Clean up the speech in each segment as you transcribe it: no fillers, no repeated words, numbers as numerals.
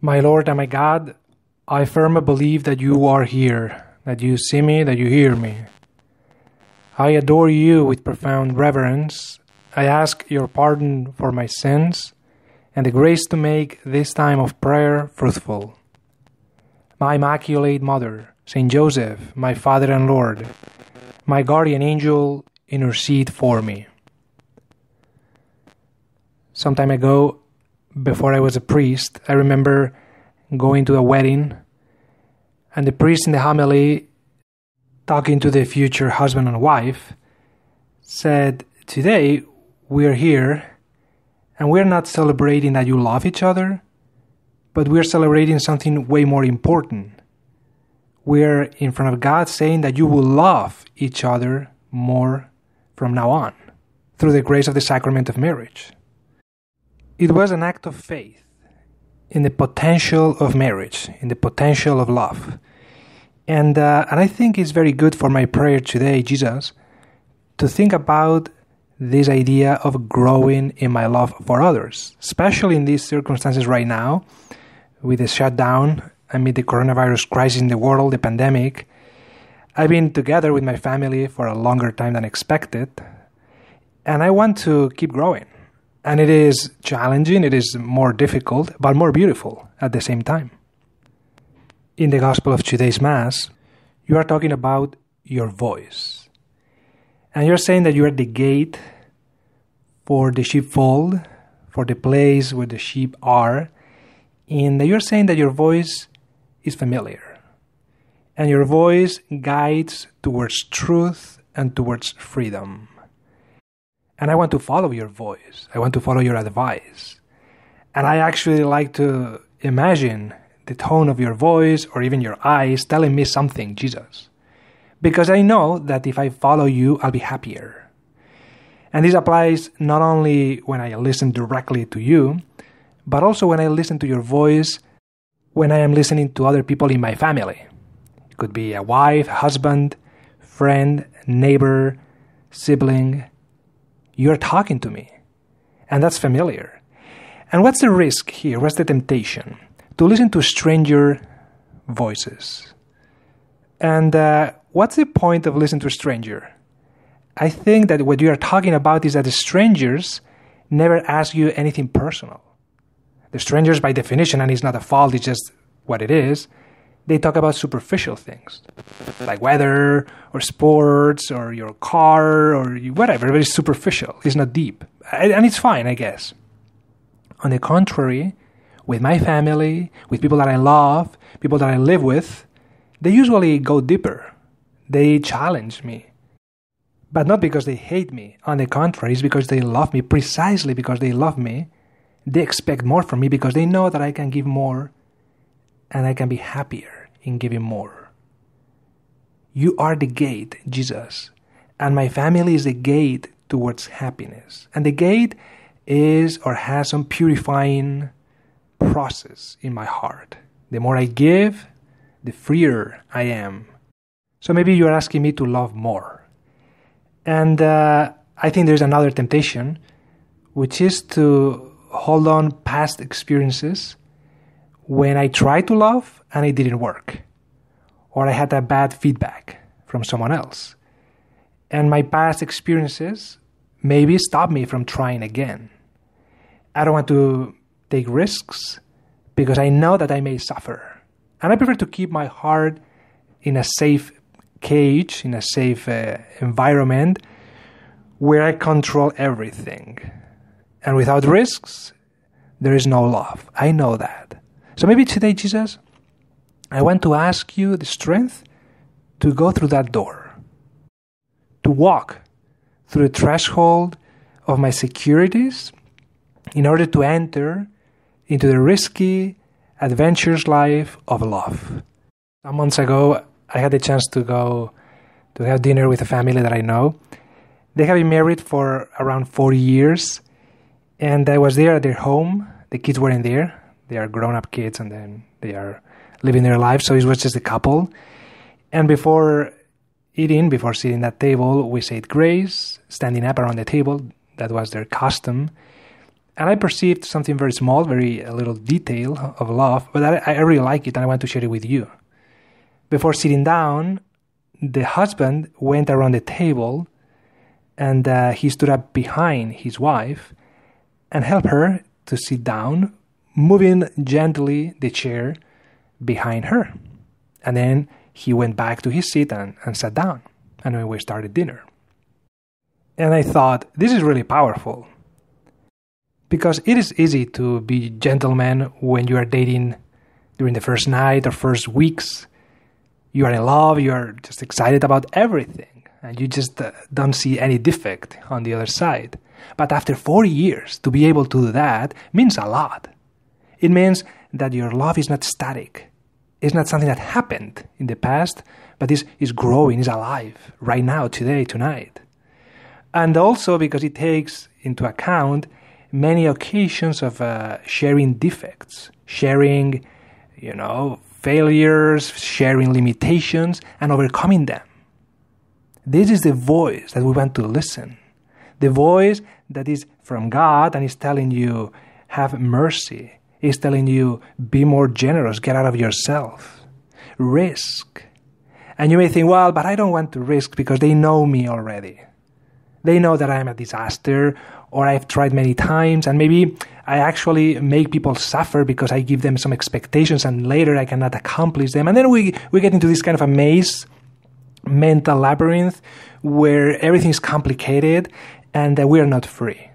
My Lord and my God, I firmly believe that you are here, that you see me, that you hear me. I adore you with profound reverence. I ask your pardon for my sins and the grace to make this time of prayer fruitful. My Immaculate Mother, Saint Joseph, my Father and Lord, my guardian angel, intercede for me. Some time ago, before I was a priest, I remember going to a wedding, and the priest in the homily, talking to the future husband and wife, said, "Today we're here, and we're not celebrating that you love each other, but we're celebrating something way more important. We're in front of God saying that you will love each other more from now on, through the grace of the sacrament of marriage." It was an act of faith in the potential of marriage, in the potential of love. And I think it's very good for my prayer today, Jesus, to think about this idea of growing in my love for others, especially in these circumstances right now, with the shutdown amid the coronavirus crisis in the world, the pandemic. I've been together with my family for a longer time than expected, and I want to keep growing. And it is challenging, it is more difficult, but more beautiful at the same time. In the Gospel of today's Mass, you are talking about your voice. And you're saying that you are the gate for the sheepfold, for the place where the sheep are, and you're saying that your voice is familiar. And your voice guides towards truth and towards freedom. And I want to follow your voice. I want to follow your advice. And I actually like to imagine the tone of your voice or even your eyes telling me something, Jesus. Because I know that if I follow you, I'll be happier. And this applies not only when I listen directly to you, but also when I listen to your voice when I am listening to other people in my family. It could be a wife, husband, friend, neighbor, sibling. You're talking to me, and that's familiar. And what's the risk here? What's the temptation? To listen to stranger voices. And what's the point of listening to a stranger? I think that what you are talking about is that the strangers never ask you anything personal. The strangers, by definition, and it's not a fault, it's just what it is, they talk about superficial things, like weather, or sports, or your car, or whatever. But it's superficial. It's not deep. And it's fine, I guess. On the contrary, with my family, with people that I love, people that I live with, they usually go deeper. They challenge me. But not because they hate me. On the contrary, it's because they love me. Precisely because they love me, they expect more from me because they know that I can give more and I can be happier in giving more. You are the gate, Jesus, and my family is the gate towards happiness. And the gate is or has some purifying process in my heart. The more I give, the freer I am. So maybe you're asking me to love more. And I think there's another temptation, which is to hold on past experiences when I tried to love and it didn't work, or I had a bad feedback from someone else. And my past experiences maybe stop me from trying again. I don't want to take risks because I know that I may suffer. And I prefer to keep my heart in a safe cage, in a safe environment where I control everything. And without risks, there is no love. I know that. So maybe today, Jesus, I want to ask you the strength to go through that door, to walk through the threshold of my securities in order to enter into the risky, adventurous life of love. Some months ago, I had the chance to go to have dinner with a family that I know. They have been married for around 40 years, and I was there at their home. The kids weren't there. They are grown-up kids, and then they are living their lives, so it was just a couple. And before sitting at table, we said grace, standing up around the table. That was their custom. And I perceived something very small, a little detail of love, but I really like it and I want to share it with you. Before sitting down, the husband went around the table and he stood up behind his wife and helped her to sit down, moving gently the chair behind her. And then he went back to his seat and sat down. And then we started dinner. And I thought, this is really powerful. Because it is easy to be gentleman when you are dating during the first night or first weeks. You are in love, you are just excited about everything, and you just don't see any defect on the other side. But after 40 years, to be able to do that means a lot. It means that your love is not static. It's not something that happened in the past, but is growing, is alive right now, today, tonight. And also because it takes into account many occasions of sharing defects, sharing, failures, sharing limitations, and overcoming them. This is the voice that we want to listen. The voice that is from God and is telling you, have mercy. Is telling you, be more generous, get out of yourself. Risk. And you may think, well, but I don't want to risk because they know me already. They know that I'm a disaster, or I've tried many times, and maybe I actually make people suffer because I give them some expectations and later I cannot accomplish them. And then we get into this kind of a maze, mental labyrinth, where everything is complicated and we are not free.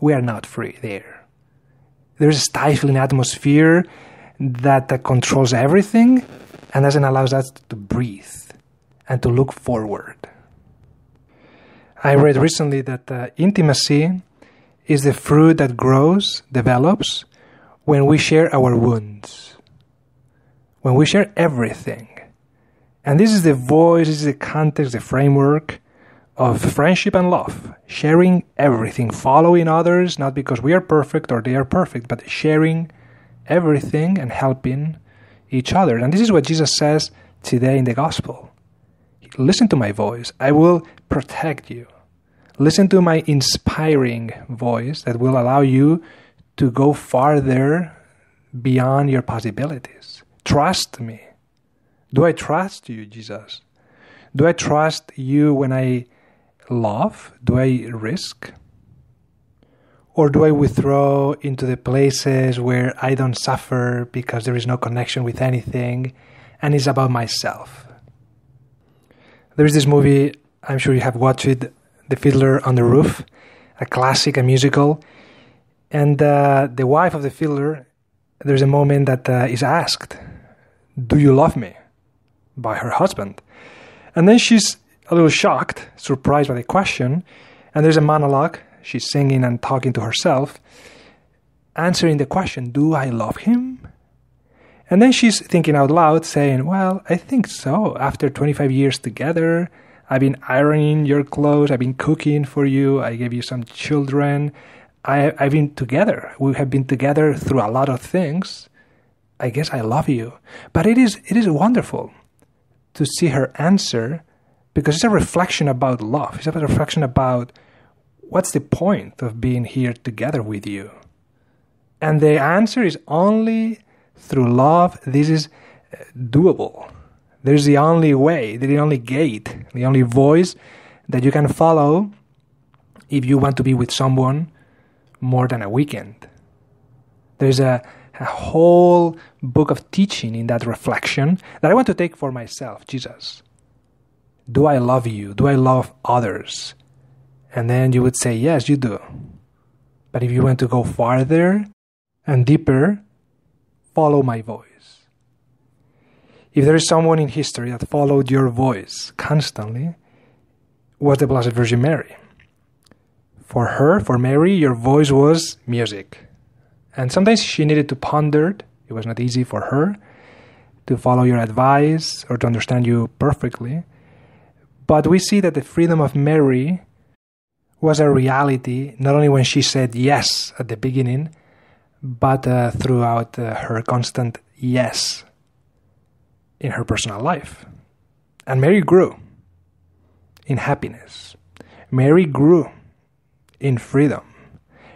We are not free there. There's a stifling atmosphere that controls everything and doesn't allow us to breathe and to look forward. I read recently that intimacy is the fruit that grows, develops, when we share our wounds. When we share everything. And this is the voice, this is the context, the framework of friendship and love. Sharing everything, following others, not because we are perfect or they are perfect, but sharing everything and helping each other. And this is what Jesus says today in the gospel. Listen to my voice. I will protect you. Listen to my inspiring voice that will allow you to go farther beyond your possibilities. Trust me. Do I trust you, Jesus? Do I trust you when I love? Do I risk? Or do I withdraw into the places where I don't suffer because there is no connection with anything and it's about myself? There is this movie, I'm sure you have watched it, The Fiddler on the Roof, a classic, a musical. And the wife of the fiddler, there's a moment that is asked, "Do you love me?" by her husband. And then she's a little shocked, surprised by the question. And there's a monologue. She's singing and talking to herself, answering the question, "Do I love him?" And then she's thinking out loud, saying, "Well, I think so. After 25 years together, I've been ironing your clothes. I've been cooking for you. I gave you some children. I've been together. We have been together through a lot of things. I guess I love you." But it is wonderful to see her answer because it's a reflection about love. It's a reflection about what's the point of being here together with you. And the answer is only through love. This is doable. There's the only way, the only gate, the only voice that you can follow if you want to be with someone more than a weekend. There's a whole book of teaching in that reflection that I want to take for myself. Jesus, do I love you? Do I love others? And then you would say, yes, you do. But if you want to go farther and deeper, follow my voice. If there is someone in history that followed your voice constantly, was the Blessed Virgin Mary. For her, for Mary, your voice was music. And sometimes she needed to ponder. It was not easy for her to follow your advice or to understand you perfectly. But we see that the freedom of Mary was a reality, not only when she said yes at the beginning, but throughout her constant yes in her personal life. And Mary grew in happiness. Mary grew in freedom.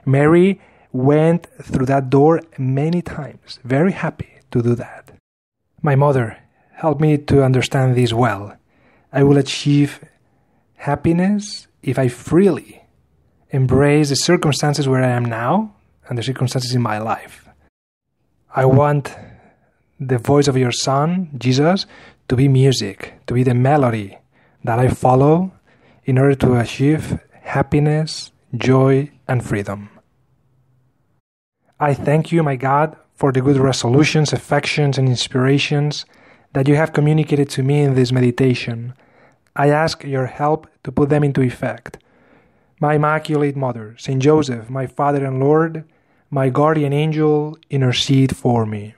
Mary went through that door many times, very happy to do that. My mother helped me to understand this well. I will achieve happiness if I freely embrace the circumstances where I am now and the circumstances in my life. I want the voice of your Son, Jesus, to be music, to be the melody that I follow in order to achieve happiness, joy, and freedom. I thank you, my God, for the good resolutions, affections, and inspirations that you have communicated to me in this meditation. I ask your help to put them into effect. My Immaculate Mother, Saint Joseph, my Father and Lord, my guardian angel, intercede for me.